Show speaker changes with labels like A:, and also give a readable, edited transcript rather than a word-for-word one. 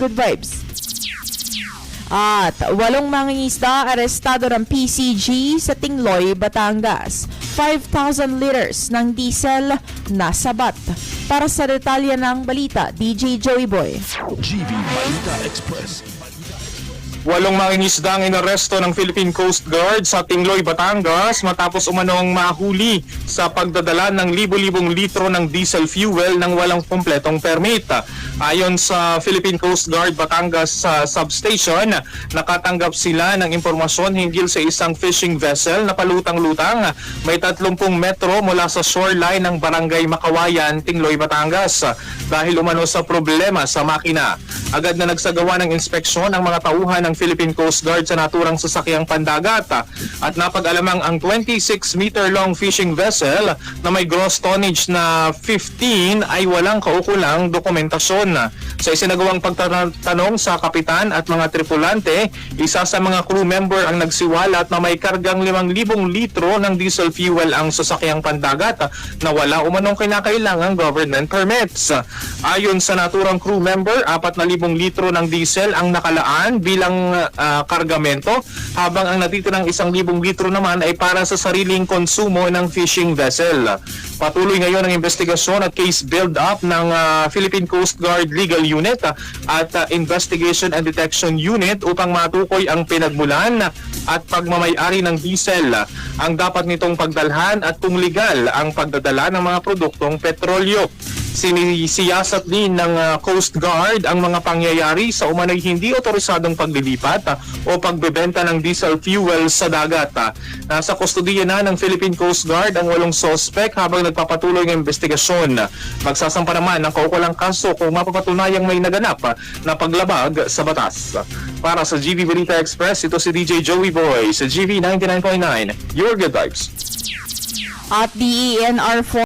A: good vibes. At 8 mangingisda arestado ng PCG sa Tingloy, Batangas. 5,000 liters ng diesel nasabat. Para sa detalye ng balita, DJ Joey Boy.
B: GV Balita Express.
C: 8 mangingisda ang inaresto ng Philippine Coast Guard sa Tingloy, Batangas matapos umanong mahuli sa pagdadala ng libo-libong litro ng diesel fuel nang walang kumpletong permit. Ayon sa Philippine Coast Guard Batangas substation, nakatanggap sila ng impormasyon hinggil sa isang fishing vessel na palutang-lutang may 30 metro mula sa shoreline ng Barangay Makawayan, Tingloy, Batangas. Dahil umano sa problema sa makina, agad na nagsagawa ng inspeksyon ang mga tauhan ng Philippine Coast Guard sa naturang sasakyang pandagat at napag-alamang ang 26-meter long fishing vessel na may gross tonnage na 15 ay walang kaukulang dokumentasyon. Sa isinagawang pagtatanong sa kapitan at mga tripulante, isa sa mga crew member ang nagsiwalat na may kargang 5,000 litro ng diesel fuel ang sasakyang pandagat na wala umanong kinakailangang government permits. Ayon sa naturang crew member, 4,000 litro ng diesel ang nakalaan bilang kargamento, habang ang natitirang 1,000 litro naman ay para sa sariling konsumo ng fishing vessel. Patuloy ngayon ang investigasyon at case build-up ng Philippine Coast Guard Legal Unit at Investigation and Detection Unit upang matukoy ang pinagmulan at pagmamay-ari ng diesel, ang dapat nitong pagdalhan at kung legal ang pagdadala ng mga produktong petrolyo. Sinisiyasat din ng Coast Guard ang mga pangyayari sa umano'y hindi otorisadong paglilipat o pagbebenta ng diesel fuel sa dagat. Nasa kustodiya na ng Philippine Coast Guard ang 8 sospek habang nagpapatuloy ng investigasyon. Magsasampa naman ng kaukulang kaso kung mapapatunayang may naganap na paglabag sa batas. Para sa GV Balita Express, ito si DJ Joey Boy sa GV 99.9, Your Good Vibes.
A: At DENR